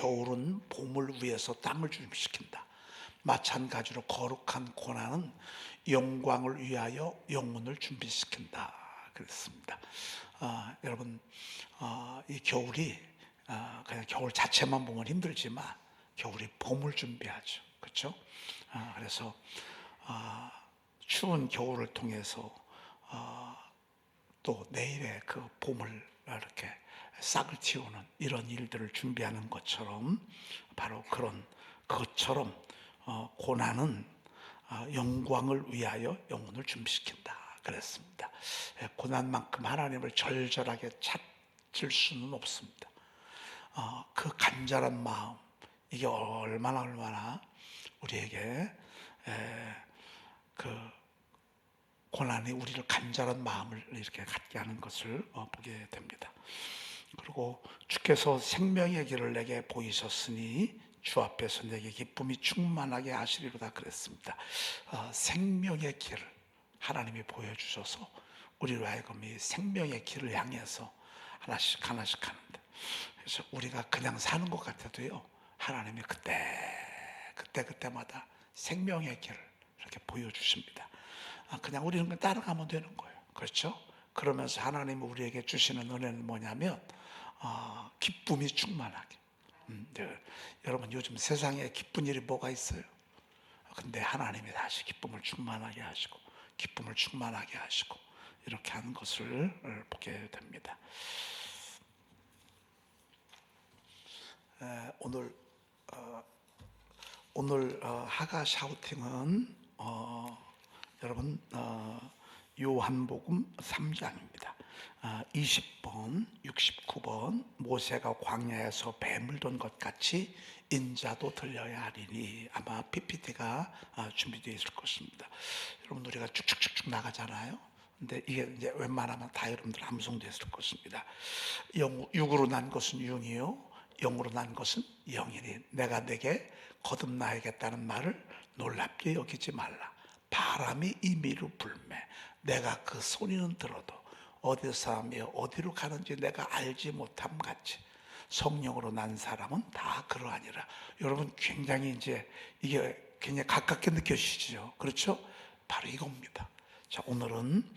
겨울은 봄을 위해서 땅을 준비시킨다. 마찬가지로 거룩한 고난은 영광을 위하여 영혼을 준비시킨다. 그랬습니다. 여러분, 이 겨울이 그냥 겨울 자체만 보면 힘들지만 겨울이 봄을 준비하죠. 그렇죠? 그래서 추운 겨울을 통해서 또 내일의 그 봄을 이렇게 싹을 틔우는 이런 일들을 준비하는 것처럼, 바로 그것처럼 고난은 영광을 위하여 영혼을 준비시킨다 그랬습니다. 고난만큼 하나님을 절절하게 찾을 수는 없습니다. 그 간절한 마음, 이게 얼마나 우리에게 그 고난이 우리를 간절한 마음을 이렇게 갖게 하는 것을 보게 됩니다. 그리고 주께서 생명의 길을 내게 보이셨으니 주 앞에서 내게 기쁨이 충만하게 하시리로다 그랬습니다. 생명의 길을 하나님이 보여주셔서 우리로 하여금 이 생명의 길을 향해서 하나씩 하는데, 그래서 우리가 그냥 사는 것 같아도요, 하나님이 그때마다 생명의 길을 이렇게 보여주십니다. 그냥 우리는 그냥 따라가면 되는 거예요. 그렇죠? 그러면서 하나님이 우리에게 주시는 은혜는 뭐냐면 기쁨이 충만하게. 여러분, 요즘 세상에 기쁜 일이 뭐가 있어요? 근데 하나님이 다시 기쁨을 충만하게 하시고 이렇게 하는 것을 보게 됩니다. 오늘 하가 샤우팅은 여러분 요한복음 3장입니다. 20번, 69번 모세가 광야에서 뱀을 돈 것 같이 인자도 들려야 하리니, 아마 PPT가 준비되어 있을 것입니다. 여러분, 우리가 쭉쭉쭉 나가잖아요. 근데 이게 이제 웬만하면 다 여러분들 암송되어 있을 것입니다. 육으로 난 것은 육이요, 영으로 난 것은 영이니 내가 내게 거듭나야겠다는 말을 놀랍게 여기지 말라. 바람이 임의로 불매 내가 그 소리는 들어도 어디 사람이 어디로 가는지 내가 알지 못함 같이 성령으로 난 사람은 다 그러하니라. 여러분, 굉장히 이제 이게 굉장히 가깝게 느껴지시죠? 그렇죠? 바로 이겁니다. 자, 오늘은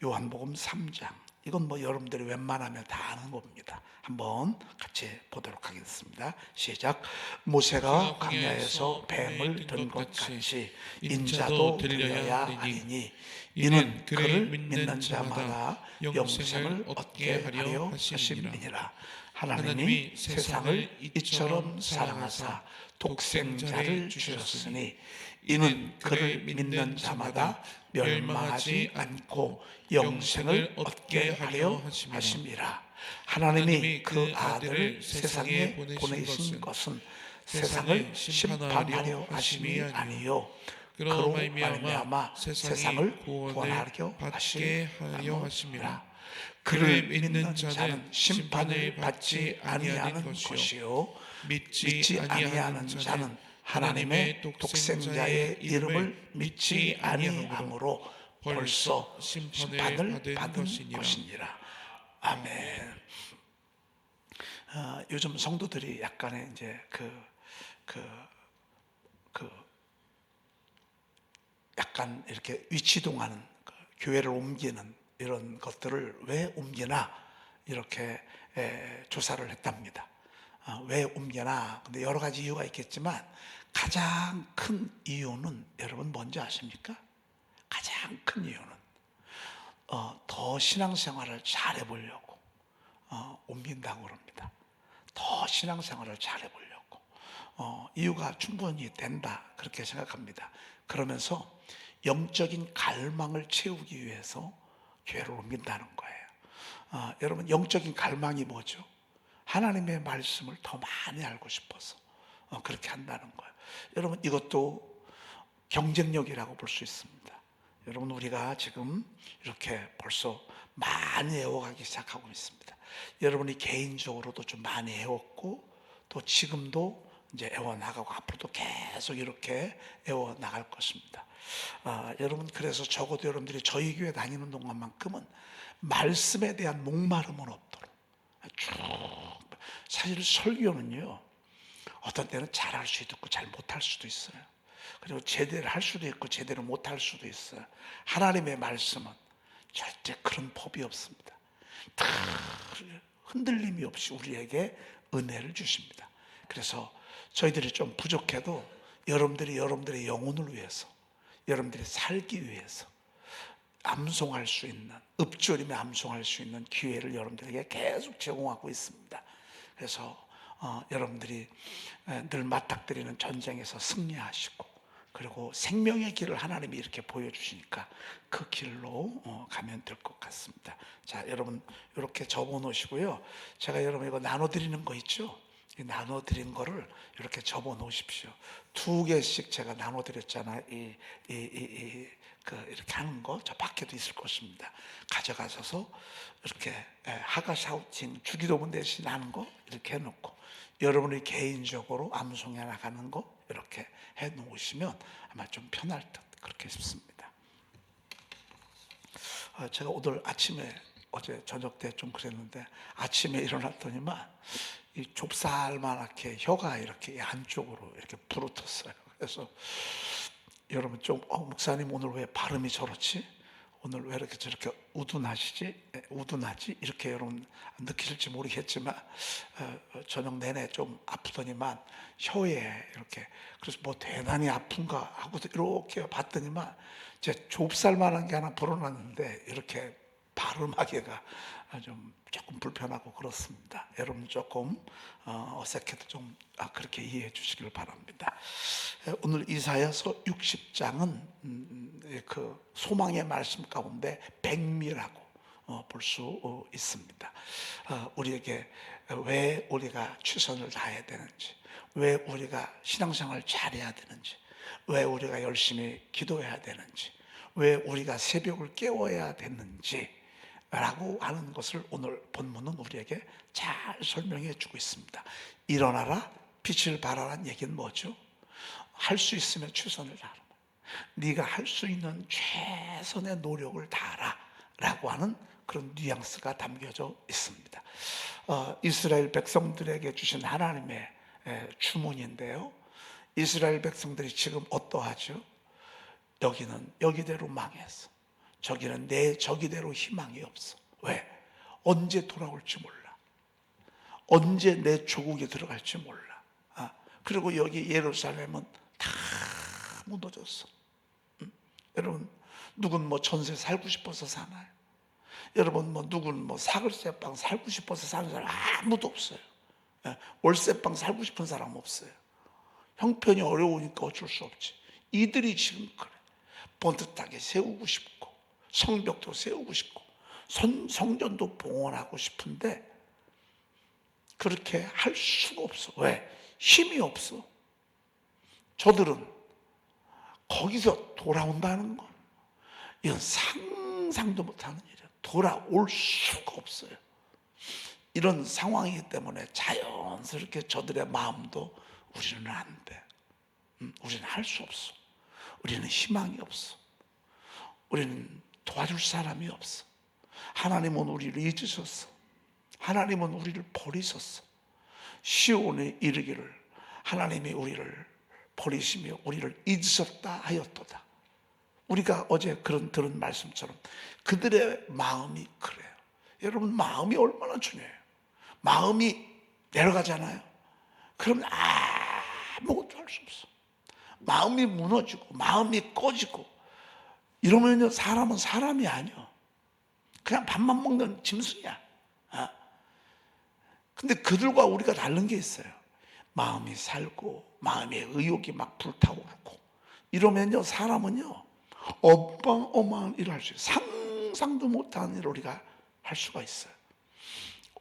요한복음 3장. 이건 뭐 여러분들이 웬만하면 다 아는 겁니다. 한번 같이 보도록 하겠습니다. 시작. 모세가 광야에서 뱀을 든 것 같이 인자도 들려야 하리니 이는 그를 믿는 자마다 영생을 얻게 하려 하심이니라. 하나님이 세상을 이처럼 사랑하사 독생자를 주셨으니 이는 그를 믿는 자마다 멸망하지 않고 영생을 얻게 하려 하심이라. 하나님이 그 아들을 세상에 보내신 것은 세상을 심판하려 하심이 아니요 그로 말미암아 세상을 구원하려 하심이라. 그를 믿는 자는 심판을 받지 아니하는 것이요 믿지 아니하는 자는 하나님의 독생자의 이름을 믿지 아니하므로 벌써 심판을 받은 것이니라. 아멘. 요즘 성도들이 약간의 이제 약간 이렇게 위치동하는, 교회를 옮기는 이런 것들을 왜 옮기나 이렇게 조사를 했답니다. 왜 옮기나? 근데 여러 가지 이유가 있겠지만 가장 큰 이유는 여러분 뭔지 아십니까? 가장 큰 이유는 더 신앙생활을 잘해보려고 옮긴다고 그럽니다. 더 신앙생활을 잘해보려고. 이유가 충분히 된다 그렇게 생각합니다. 그러면서 영적인 갈망을 채우기 위해서 교회를 옮긴다는 거예요. 여러분, 영적인 갈망이 뭐죠? 하나님의 말씀을 더 많이 알고 싶어서 그렇게 한다는 거예요. 여러분, 이것도 경쟁력이라고 볼 수 있습니다. 여러분, 우리가 지금 이렇게 벌써 많이 애워가기 시작하고 있습니다. 여러분이 개인적으로도 좀 많이 애웠고 또 지금도 이제 애워나가고 앞으로도 계속 이렇게 애워나갈 것입니다. 여러분, 그래서 적어도 여러분들이 저희 교회 다니는 동안만큼은 말씀에 대한 목마름은 없도록 쭉. 사실 설교는요, 어떤 때는 잘할 수도 있고 잘 못할 수도 있어요. 그리고 제대로 할 수도 있고 제대로 못할 수도 있어요. 하나님의 말씀은 절대 그런 법이 없습니다. 다 흔들림이 없이 우리에게 은혜를 주십니다. 그래서 저희들이 좀 부족해도 여러분들의 영혼을 위해서, 여러분들이 살기 위해서 암송할 수 있는, 읊조리며 암송할 수 있는 기회를 여러분들에게 계속 제공하고 있습니다. 그래서 여러분들이 늘 맞닥뜨리는 전쟁에서 승리하시고, 그리고 생명의 길을 하나님이 이렇게 보여주시니까 그 길로 가면 될 것 같습니다. 자, 여러분 이렇게 접어 놓으시고요. 제가 여러분 이거 나눠드리는 거 있죠? 이 나눠드린 거를 이렇게 접어 놓으십시오. 2개씩 제가 나눠드렸잖아요. 이렇게 하는 거 저 밖에도 있을 것입니다. 가져가셔서 이렇게 하가 샤우팅 주기도문 대신 하는 거 이렇게 해놓고, 여러분이 개인적으로 암송해 나가는 거 이렇게 해 놓으시면 아마 좀 편할 듯 그렇게 싶습니다. 제가 오늘 아침에, 어제 저녁 때 좀 그랬는데, 아침에 일어났더니만 이 좁쌀만하게 혀가 이렇게 안쪽으로 이렇게 부르텄어요. 그래서 여러분 좀 목사님 오늘 왜 발음이 저렇지? 오늘 왜 이렇게 저렇게 우둔하지? 이렇게 여러분 느끼실지 모르겠지만 저녁 내내 좀 아프더니만 혀에 이렇게, 그래서 뭐 대단히 아픈가 하고 이렇게 봤더니만 제 좁쌀만한 게 하나 불어났는데 이렇게 발음하기가 조금 불편하고 그렇습니다. 여러분 조금 어색해도 좀 그렇게 이해해 주시길 바랍니다. 오늘 이사야서 60장은 그 소망의 말씀 가운데 백미라고 볼 수 있습니다. 우리에게 왜 우리가 최선을 다해야 되는지, 왜 우리가 신앙생활을 잘해야 되는지, 왜 우리가 열심히 기도해야 되는지, 왜 우리가 새벽을 깨워야 되는지 라고 하는 것을 오늘 본문은 우리에게 잘 설명해 주고 있습니다. 일어나라, 빛을 발하라는 얘기는 뭐죠? 할 수 있으면 최선을 다하라. 네가 할 수 있는 최선의 노력을 다하라 라고 하는 그런 뉘앙스가 담겨져 있습니다. 이스라엘 백성들에게 주신 하나님의 주문인데요, 이스라엘 백성들이 지금 어떠하죠? 여기는 여기대로 망했어. 저기는 내 저기대로 희망이 없어. 왜? 언제 돌아올지 몰라. 언제 내 조국에 들어갈지 몰라. 그리고 여기 예루살렘은 다 무너졌어. 여러분, 누군 뭐 전세 살고 싶어서 사나요? 여러분, 누군 사글세방 살고 싶어서 사는 사람 아무도 없어요. 월세방 살고 싶은 사람 없어요. 형편이 어려우니까 어쩔 수 없지. 이들이 지금 그래. 번듯하게 세우고 싶고, 성벽도 세우고 싶고, 성전도 봉헌하고 싶은데 그렇게 할 수가 없어. 왜? 힘이 없어. 저들은 거기서 돌아온다는 거, 이건 상상도 못하는 일이야. 돌아올 수가 없어요. 이런 상황이기 때문에 자연스럽게 저들의 마음도 우리는 안 돼. 우리는 할 수 없어. 우리는 희망이 없어. 우리는 도와줄 사람이 없어. 하나님은 우리를 잊으셨어. 하나님은 우리를 버리셨어. 시온에 이르기를 하나님이 우리를 버리시며 우리를 잊으셨다 하였도다. 우리가 어제 들은 말씀처럼 그들의 마음이 그래요. 여러분, 마음이 얼마나 중요해요. 마음이 내려가잖아요. 그러면 아무것도 할 수 없어. 마음이 무너지고 마음이 꺼지고 이러면요, 사람은 사람이 아니야. 그냥 밥만 먹는 짐승이야. 근데 그들과 우리가 다른 게 있어요. 마음이 살고 마음의 의욕이 막 불타오르고 이러면요, 사람은요 어마어마한 일을 할 수 있어요. 상상도 못하는 일을 우리가 할 수가 있어요.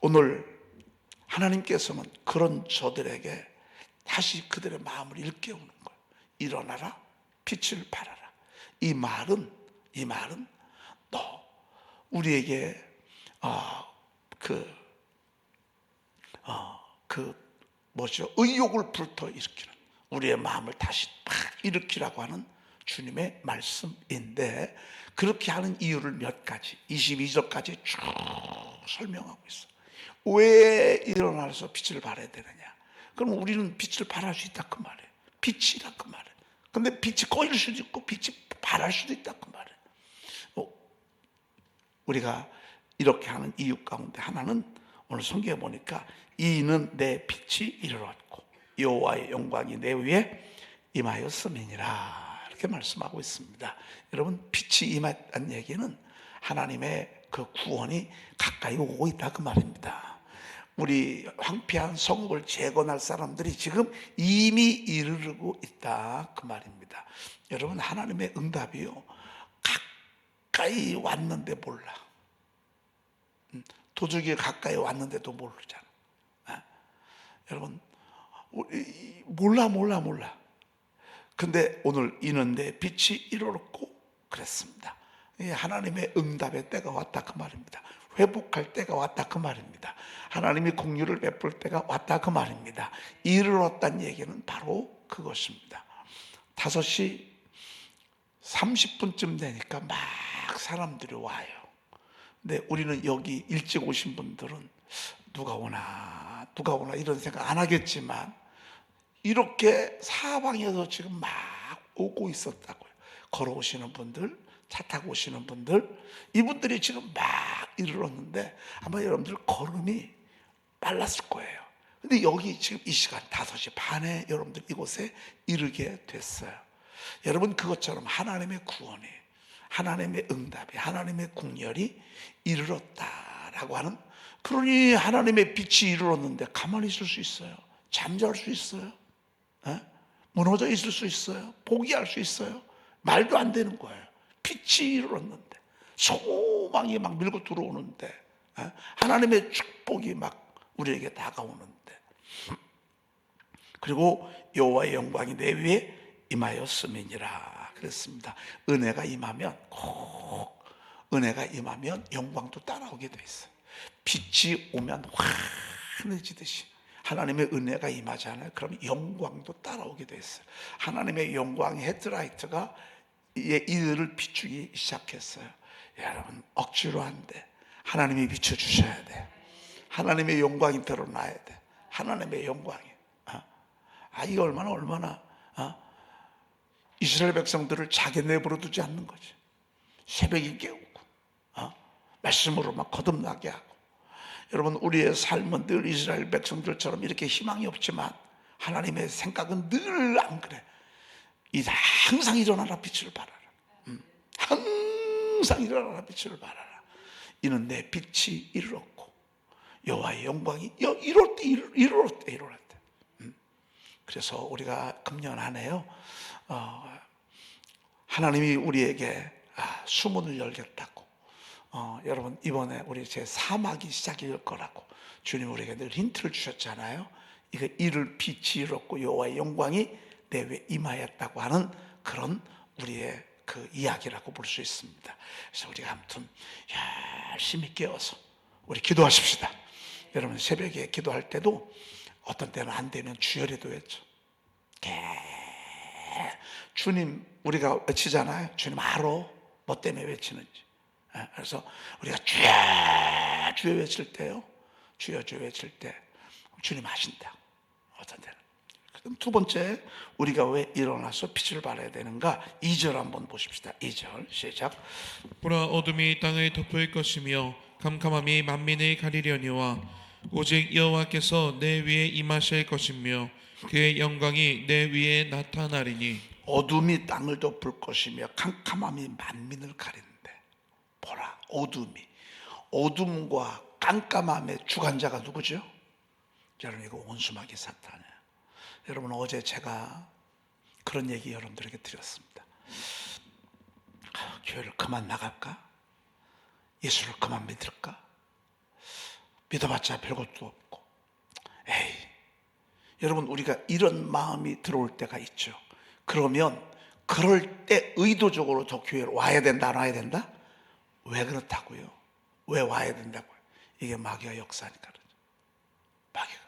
오늘 하나님께서는 그런 저들에게 다시 그들의 마음을 일깨우는 거예요. 일어나라, 빛을 발하라. 이 말은 너 우리에게 의욕을 불터 일으키는, 우리의 마음을 다시 팍 일으키라고 하는 주님의 말씀인데, 그렇게 하는 이유를 몇 가지 22절까지 쭉 설명하고 있어. 왜 일어나서 빛을 발해야 되느냐? 그럼 우리는 빛을 발할 수 있다 그 말이에요. 빛이라 그 말이에요. 근데 빛이 꺼질 수도 있고 빛이 발할 수도 있다 그 말이에요. 우리가 이렇게 하는 이유 가운데 하나는 오늘 성경에 보니까 이는 내 빛이 이르렀고 여호와의 영광이 내 위에 임하였음이니라 이렇게 말씀하고 있습니다. 여러분, 빛이 임했다는 얘기는 하나님의 그 구원이 가까이 오고 있다 그 말입니다. 우리 황폐한 성읍을 재건할 사람들이 지금 이미 이르르고 있다 그 말입니다. 여러분, 하나님의 응답이요, 가까이 왔는데 몰라. 도둑이 가까이 왔는데도 모르잖아. 여러분, 몰라. 근데 오늘 이는 내 빛이 이르렀고 그랬습니다. 하나님의 응답의 때가 왔다 그 말입니다. 회복할 때가 왔다 그 말입니다. 하나님이 긍휼을 베풀 때가 왔다 그 말입니다. 이르렀다는 얘기는 바로 그것입니다. 5시 30분쯤 되니까 막 사람들이 와요. 근데 우리는 여기 일찍 오신 분들은 누가 오나 이런 생각 안 하겠지만 이렇게 사방에서 지금 막 오고 있었다고요. 걸어오시는 분들, 차 타고 오시는 분들, 이분들이 지금 막 이르렀는데 아마 여러분들 걸음이 빨랐을 거예요. 근데 여기 지금 이 시간 5시 반에 여러분들 이곳에 이르게 됐어요. 여러분, 그것처럼 하나님의 구원이, 하나님의 응답이, 하나님의 국렬이 이르렀다라고 하는, 그러니 하나님의 빛이 이르렀는데 가만히 있을 수 있어요? 잠잘 수 있어요? 무너져 있을 수 있어요? 포기할 수 있어요? 말도 안 되는 거예요. 빛이 이르렀는데, 소망이 막 밀고 들어오는데, 하나님의 축복이 막 우리에게 다가오는데, 그리고 여호와의 영광이 내 위에 임하였음이니라 그랬습니다. 은혜가 임하면, 꼭 은혜가 임하면 영광도 따라오게 돼 있어요. 빛이 오면 환해지듯이 하나님의 은혜가 임하잖아요. 그럼 영광도 따라오게 돼 있어요. 하나님의 영광의 헤드라이트가 이들을 비추기 시작했어요. 여러분, 억지로 안 돼. 하나님이 비춰주셔야 돼. 하나님의 영광이 드러나야 돼. 하나님의 영광이. 이게 얼마나 이스라엘 백성들을 자기 내버려 두지 않는 거지. 새벽에 깨우고 말씀으로 막 거듭나게 하고. 여러분, 우리의 삶은 늘 이스라엘 백성들처럼 이렇게 희망이 없지만 하나님의 생각은 늘 안 그래. 항상 일어나라, 빛을 발하라. 항상 일어나라, 빛을 발하라. 이는 내 빛이 이르렀고 여호와의 영광이 이럴 때. 그래서 우리가 금년 한 해요, 하나님이 우리에게 수문을 열겠다고, 여러분, 이번에 우리 제 사막이 시작일 거라고 주님 우리에게 늘 힌트를 주셨잖아요. 이거 이를 빛이 이뤘고 여호와의 영광이 내 위에 임하였다고 하는 그런 우리의 그 이야기라고 볼 수 있습니다. 그래서 우리가 아무튼 열심히 깨어서 우리 기도하십시다. 여러분, 새벽에 기도할 때도 어떤 때는 안 되면 주여라도 외쳐. 주님, 우리가 외치잖아요. 주님 알아, 뭐 때문에 외치는지. 그래서 우리가 주여 외칠 때요, 주여 외칠 때 주님 아신다. 어떤 때는. 그럼 두 번째, 우리가 왜 일어나서 빛을 발해야 되는가? 2절 한번 보십시다. 2절 시작. 보라, 어둠이 땅을 덮을 것이며 캄캄함이 만민을 가리려니와 오직 여호와께서 내 위에 임하실 것이며 그의 영광이 내 위에 나타나리니. 어둠이 땅을 덮을 것이며 캄캄함이 만민을 가린대. 보라, 어둠과 깜깜함의 주관자가 누구죠? 여러분, 이거 원수마귀 사탄이에요. 여러분, 어제 제가 그런 얘기 여러분들에게 드렸습니다. 교회를 그만 나갈까? 예수를 그만 믿을까? 믿어봤자 별것도 없고. 여러분, 우리가 이런 마음이 들어올 때가 있죠. 그러면 그럴 때 의도적으로 저 교회로 와야 된다, 안 와야 된다? 왜 그렇다고요? 왜 와야 된다고요? 이게 마귀의 역사니까 그러죠. 마귀가.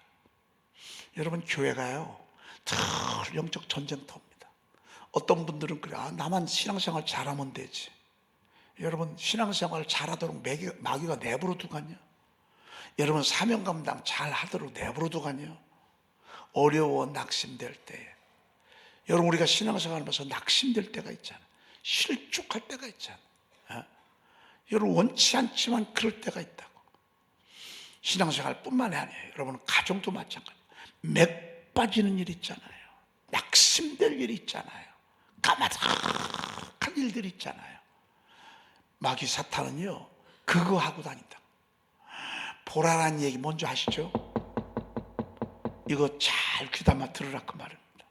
여러분, 교회가요, 늘 영적 전쟁터입니다. 어떤 분들은 그래, 나만 신앙생활 잘하면 되지. 여러분, 신앙생활 잘하도록 마귀가 내버려 두가냐? 여러분, 사명 감당 잘 하도록 내버려 두가냐? 어려워 낙심될 때에, 여러분 우리가 신앙생활 하면서 낙심될 때가 있잖아요. 실족할 때가 있잖아요. 여러분 원치 않지만 그럴 때가 있다고. 신앙생활뿐만이 아니에요. 여러분 가정도 마찬가지예요. 맥 빠지는 일 있잖아요. 낙심될 일 있잖아요. 까마득한 일들이 있잖아요. 마귀 사탄은요 그거 하고 다닌다. 보라라는 얘기 뭔지 아시죠? 이거 잘 귀담아 들으라 그 말입니다.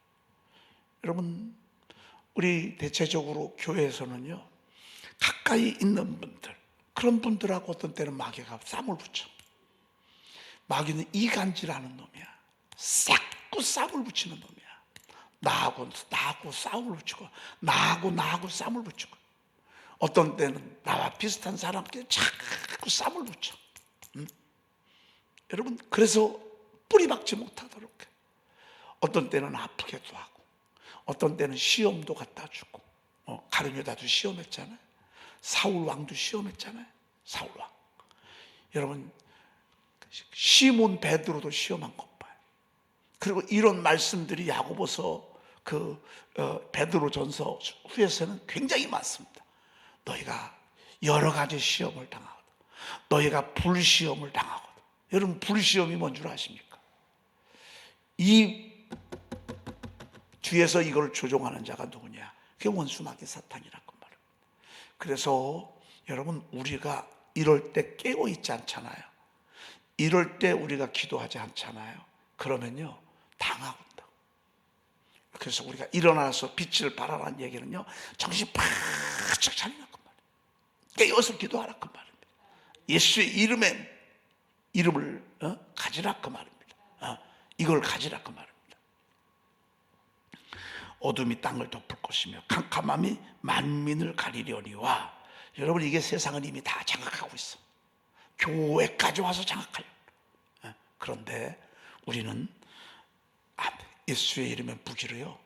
여러분 우리 대체적으로 교회에서는요 가까이 있는 분들, 그런 분들하고 어떤 때는 마귀가 쌈을 붙여. 마귀는 이간질하는 놈이야. 자꾸 쌈을 붙이는 놈이야. 나하고 싸움을 붙이고, 나하고 쌈을 붙이고, 어떤 때는 나와 비슷한 사람끼리 자꾸 쌈을 붙여. 여러분 그래서 뿌리 박지 못하도록 해. 어떤 때는 아프게도 하고, 어떤 때는 시험도 갖다 주고. 가룟유다도 시험했잖아요. 사울 왕도 시험했잖아요. 사울 왕. 여러분 시몬 베드로도 시험한 것 봐요. 그리고 이런 말씀들이 야고보서 베드로전서 후에서는 굉장히 많습니다. 너희가 여러 가지 시험을 당하거든. 너희가 불시험을 당하거든. 여러분 불시험이 뭔 줄 아십니까? 이 뒤에서 이걸 조종하는 자가 누구냐? 그게 원수 마귀 사탄이라고 말합니다. 그래서 여러분 우리가 이럴 때 깨어 있지 않잖아요. 이럴 때 우리가 기도하지 않잖아요. 그러면요 당하고있다. 그래서 우리가 일어나서 빛을 발하라는 얘기는요 정신 바짝 차리라고 말이에요. 깨어서 기도하라 그 말입니다. 예수의 이름을 가지라 그 말입니다. 이걸 가지라 그 말입니다. 어둠이 땅을 덮을 것이며 캄캄함이 만민을 가리려니와. 여러분 이게 세상은 이미 다 장악하고 있어. 교회까지 와서 장악하려고. 그런데 우리는 예수의 이름에 무기로요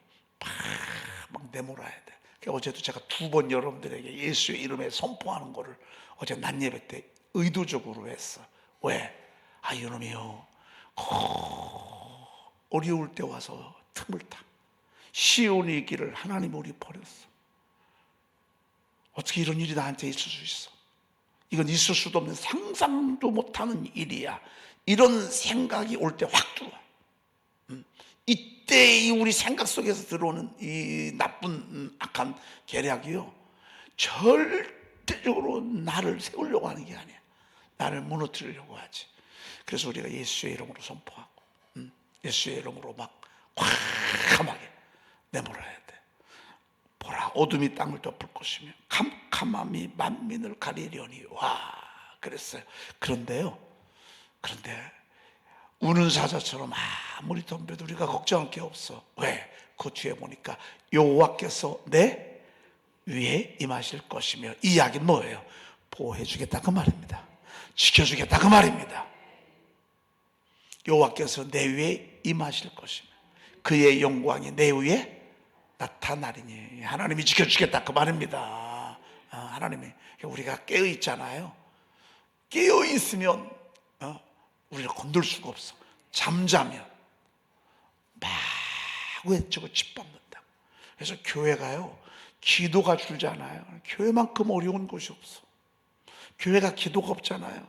막 내몰아야 돼. 어제도 제가 2번 여러분들에게 예수의 이름에 선포하는 거를 어제 낮 예배 때 의도적으로 했어. 왜? 이놈이요 어려울 때 와서 틈을 타. 시온의 길을 하나님 우리 버렸어. 어떻게 이런 일이 나한테 있을 수 있어? 이건 있을 수도 없는, 상상도 못하는 일이야. 이런 생각이 올 때 확 들어와. 이때 이 우리 생각 속에서 들어오는 이 나쁜 악한 계략이요 절대적으로 나를 세우려고 하는 게 아니야. 나를 무너뜨리려고 하지. 그래서 우리가 예수의 이름으로 선포하고 예수의 이름으로 막 캄캄하게 내몰아야 돼. 보라 어둠이 땅을 덮을 것이며 캄캄함이 만민을 가리려니. 와 그랬어요. 그런데 우는 사자처럼 아무리 덤벼도 우리가 걱정할 게 없어. 왜? 그 뒤에 보니까 여호와께서 내 위에 임하실 것이며. 이 이야기는 뭐예요? 보호해 주겠다 그 말입니다. 지켜주겠다 그 말입니다. 여호와께서 내 위에 임하실 것이며 그의 영광이 내 위에 나타나리니. 하나님이 지켜주겠다 그 말입니다. 하나님이. 우리가 깨어 있잖아요. 깨어 있으면 우리를 건들 수가 없어. 잠자면 막 외치고 짓밟는다. 그래서 교회가요 기도가 줄잖아요. 교회만큼 어려운 곳이 없어. 교회가 기도가 없잖아요.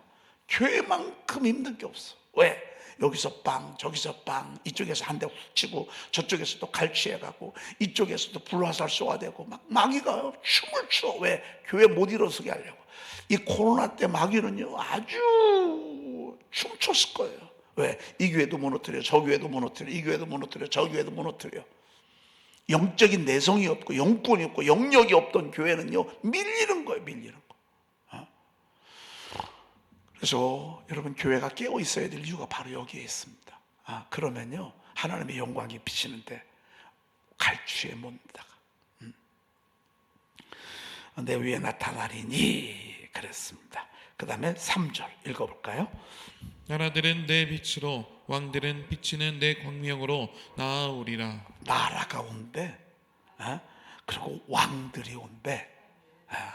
교회만큼 힘든 게 없어. 왜? 여기서 빵 저기서 빵, 이쪽에서 한 대 훅 치고 저쪽에서 또 갈취해가고 이쪽에서도 불화살 쏘아대고 막 마귀가 춤을 춰. 왜? 교회 못 일어서게 하려고. 이 코로나 때 마귀는요 아주 춤췄을 거예요. 왜? 이 교회도 무너뜨려, 저 교회도 무너뜨려, 이 교회도 무너뜨려, 저 교회도 무너뜨려. 영적인 내성이 없고 영권이 없고 영역이 없던 교회는요 밀리는 거예요. 밀리는 거. 그래서 여러분 교회가 깨어 있어야 될 이유가 바로 여기에 있습니다. 그러면요 하나님의 영광이 비치는데 갈취에 못 다가 내 위에 나타나리니 그랬습니다. 그 다음에 3절 읽어볼까요? 나라들은 내 빛으로 왕들은 비치는 내 광명으로 나아오리라. 나라가 온대. 그리고 왕들이 온대. 다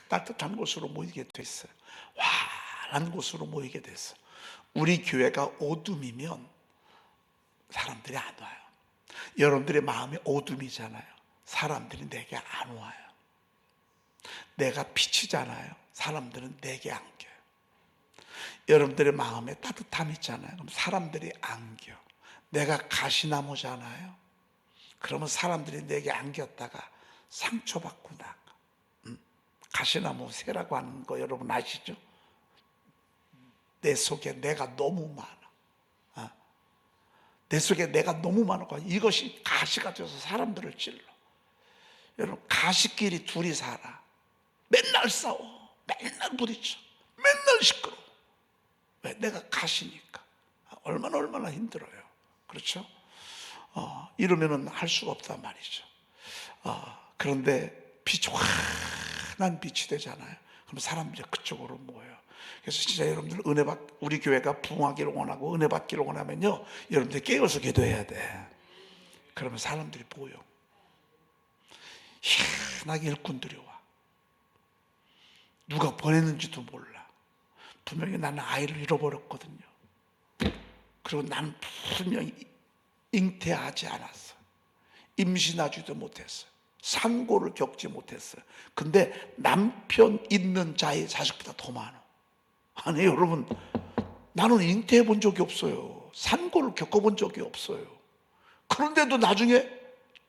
따뜻한 곳으로 모이게 됐어요. 환한 곳으로 모이게 됐어. 우리 교회가 어둠이면 사람들이 안 와요. 여러분들의 마음이 어둠이잖아요. 사람들이 내게 안 와요. 내가 빛이잖아요. 사람들은 내게 안겨요. 여러분들의 마음에 따뜻함 있잖아요. 그럼 사람들이 안겨. 내가 가시나무잖아요. 그러면 사람들이 내게 안겼다가 상처받고 나가. 가시나무 새라고 하는 거 여러분 아시죠? 내 속에 내가 너무 많아. 내 속에 내가 너무 많고 이것이 가시가 돼서 사람들을 찔러. 여러분, 가시끼리 둘이 살아. 맨날 싸워. 맨날 부딪혀. 맨날 시끄러워. 왜? 내가 가시니까. 얼마나 힘들어요. 그렇죠? 이러면은 할 수가 없단 말이죠. 그런데 빛이 환한 빛이 되잖아요. 그럼 사람들이 그쪽으로 모여요. 그래서 진짜 여러분들 우리 교회가 부흥하기를 원하고 은혜 받기를 원하면요, 여러분들 깨어서 기도해야 돼. 그러면 사람들이 보여. 희한하게 일꾼들이 와. 누가 보냈는지도 몰라. 분명히 나는 아이를 잃어버렸거든요. 그리고 나는 분명히 잉태하지 않았어. 임신하지도 못했어요. 산고를 겪지 못했어요. 근데 남편 있는 자의 자식보다 더 많아. 아니 여러분, 나는 잉태해 본 적이 없어요. 산고를 겪어본 적이 없어요. 그런데도 나중에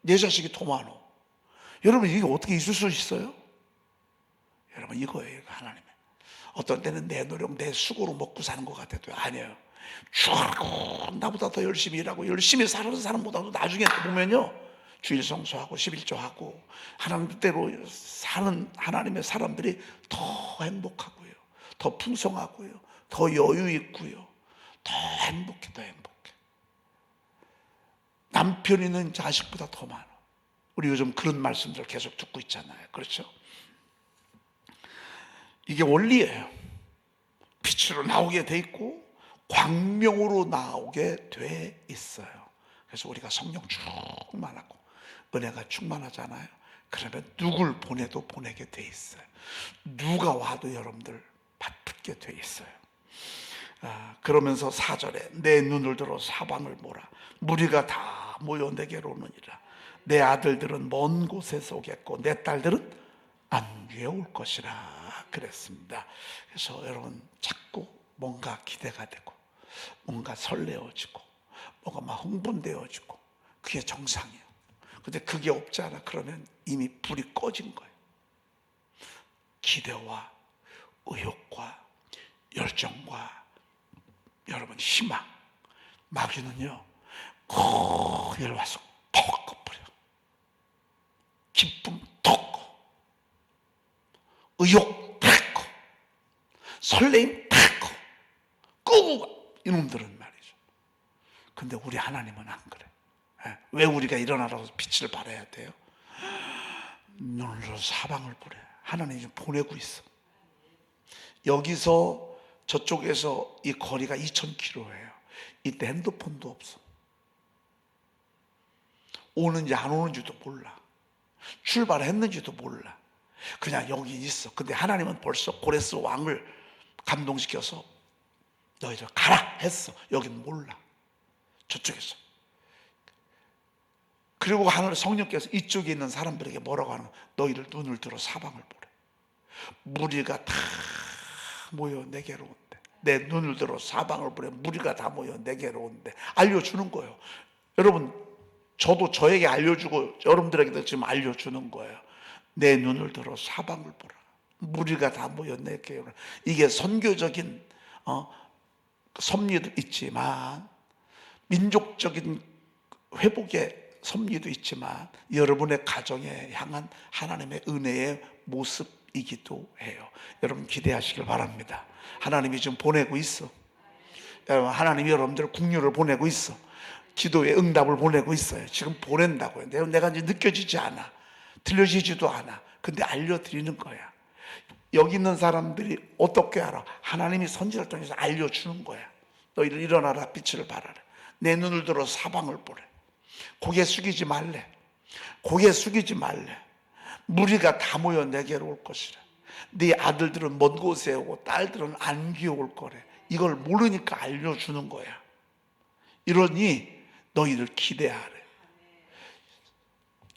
내 자식이 더 많아. 여러분, 이게 어떻게 있을 수 있어요? 여러분, 이거예요. 하나님의. 어떤 때는 내 노력, 내 수고로 먹고 사는 것 같아도 아니에요. 쭉 나보다 더 열심히 일하고 열심히 살아서 사람보다도 나중에 보면요, 주일 성수하고 11조하고 하나님 뜻대로 사는 하나님의 사람들이 더 행복하고요, 더 풍성하고요, 더 여유 있고요, 더 행복해. 남편 있는 자식보다 더 많아. 우리 요즘 그런 말씀들 계속 듣고 있잖아요. 그렇죠? 이게 원리예요. 빛으로 나오게 돼 있고 광명으로 나오게 돼 있어요. 그래서 우리가 성령 충만하고 은혜가 충만하잖아요. 그러면 누굴 보내도 보내게 돼 있어요. 누가 와도 여러분들 받붙게 돼 있어요. 그러면서 4절에 내 눈을 들어 사방을 보라. 무리가 다 모여 내게로 오느니라. 내 아들들은 먼 곳에서 오겠고 내 딸들은 안위에 올 것이라 그랬습니다. 그래서 여러분, 자꾸 뭔가 기대가 되고 뭔가 설레어지고 뭔가 막 흥분되어지고 그게 정상이에요. 근데 그게 없잖아. 그러면 이미 불이 꺼진 거예요. 기대와 의욕과 열정과 여러분 희망, 마귀는요 거기를 와서 톡 꺼버려. 기쁨 톡 꺼, 의욕 탁 꺼, 설레임 탁 꺼, 끄고 가. 이놈들은 말이죠. 근데 우리 하나님은 안 그래. 왜 우리가 일어나라고 빛을 발해야 돼요? 눈을 들어 사방을 보래. 하나님이 지금 보내고 있어. 여기서 저쪽에서 이 거리가 2000km예요. 이때 핸드폰도 없어. 오는지 안 오는지도 몰라. 출발했는지도 몰라. 그냥 여기 있어. 근데 하나님은 벌써 고레스 왕을 감동시켜서 너희들 가라 했어. 여긴 몰라. 저쪽에서. 그리고 하늘 성령께서 이쪽에 있는 사람들에게 뭐라고 하는 거야? 너희들 눈을 들어 사방을 보래. 무리가 다 모여 내게로 온대. 내 눈을 들어 사방을 보래. 무리가 다 모여 내게로 온대. 알려주는 거예요. 여러분, 저도 저에게 알려주고 여러분들에게도 지금 알려주는 거예요. 내 눈을 들어 사방을 보라. 무리가 다 모여 내게로. 이게 선교적인 섭리도 있지만 민족적인 회복의 섭리도 있지만 여러분의 가정에 향한 하나님의 은혜의 모습이기도 해요. 여러분 기대하시길 바랍니다. 하나님이 지금 보내고 있어. 하나님이 여러분들 국류를 보내고 있어. 기도의 응답을 보내고 있어요. 지금 보낸다고요. 내가 이제 느껴지지 않아. 들려지지도 않아. 근데 알려드리는 거야. 여기 있는 사람들이 어떻게 알아? 하나님이 선지자를 통해서 알려주는 거야. 너희들 일어나라, 빛을 발하라. 내 눈을 들어 사방을 보래. 고개 숙이지 말래. 고개 숙이지 말래. 무리가 다 모여 내게로 올 것이라. 네 아들들은 먼 곳에 오고 딸들은 안귀에 올 거래. 이걸 모르니까 알려주는 거야. 이러니 너희들 기대하래.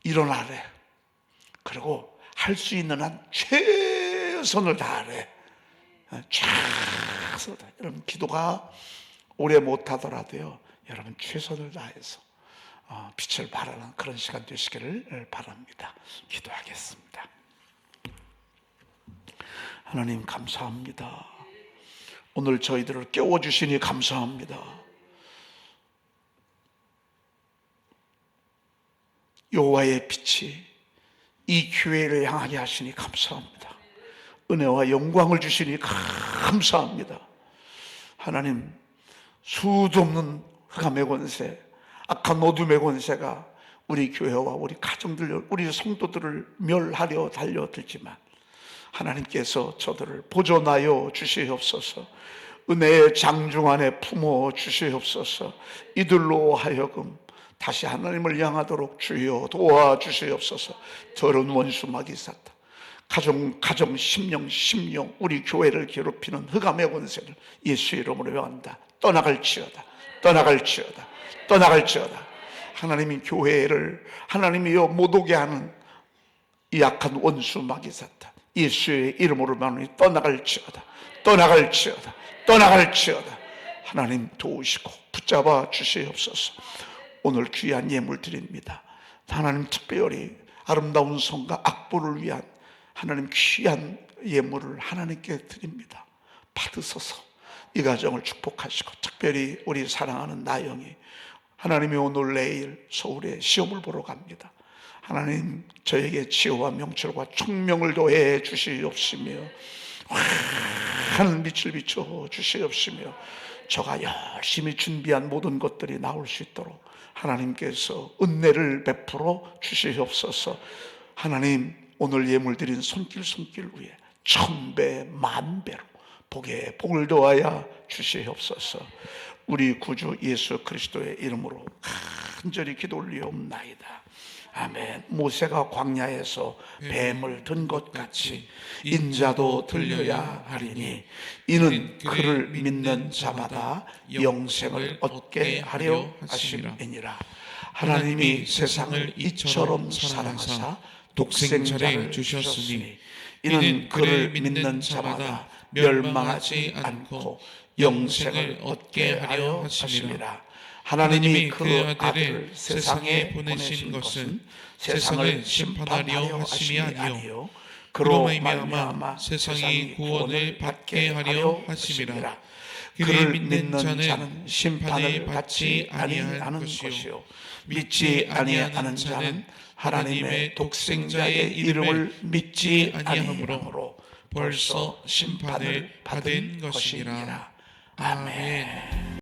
일어나래. 그리고 할 수 있는 한 최선을 다하래. 최선을 다. 여러분 기도가 오래 못하더라도요, 여러분 최선을 다해서 빛을 발하는 그런 시간 되시기를 바랍니다. 기도하겠습니다. 하나님 감사합니다. 오늘 저희들을 깨워주시니 감사합니다. 여호와의 빛이 이 교회를 향하게 하시니 감사합니다. 은혜와 영광을 주시니 감사합니다. 하나님, 수도 없는 흑암의 권세, 악한 어둠의 권세가 우리 교회와 우리 가정들, 우리 성도들을 멸하려 달려들지만 하나님께서 저들을 보존하여 주시옵소서. 은혜의 장중 안에 품어 주시옵소서. 이들로 하여금 다시 하나님을 향하도록 주여 도와주시옵소서. 더러운 원수 마귀사탄, 가정 심령 우리 교회를 괴롭히는 흑암의 권세를 예수 이름으로 명한다. 떠나갈지어다. 하나님이 교회를 하나님이여 못 오게 하는 이 약한 원수 마귀사탄 예수의 이름으로 명하니 떠나갈지어다. 하나님 도우시고 붙잡아 주시옵소서. 오늘 귀한 예물 드립니다. 하나님 특별히 아름다운 성과 악보를 위한 하나님 귀한 예물을 하나님께 드립니다. 받으소서. 이 가정을 축복하시고 특별히 우리 사랑하는 나영이 하나님이 오늘 내일 서울에 시험을 보러 갑니다. 하나님 저에게 지혜와 명철과 총명을 더해 주시옵시며 하늘 빛을 비춰 주시옵시며 저가 열심히 준비한 모든 것들이 나올 수 있도록 하나님께서 은혜를 베풀어 주시옵소서. 하나님 오늘 예물 드린 손길 위에 1000배 만배로 복에 복을 더하여 주시옵소서. 우리 구주 예수 그리스도의 이름으로 간절히 기도 올리옵나이다. 아멘. 모세가 광야에서 뱀을 든 것 같이 인자도 들려야 하리니 이는 그를 믿는 자마다 영생을 얻게 하려 하심이니라. 하나님이 세상을 이처럼 사랑하사 독생자를 주셨으니 이는 그를 믿는 자마다 멸망하지 않고 영생을 얻게 하려 하심이라. 하나님이 그 아들을 세상에 보내신 것은 세상을 심판하려 하심이 아니요 그로 말미암아 세상이 구원을 받게 하려 하심이라. 그를 믿는 자는 심판을 받지 아니하는 것이요 믿지 아니하는 자는 하나님의 독생자의 이름을 믿지 아니하므로 벌써 심판을 받은 것이니라. 아멘.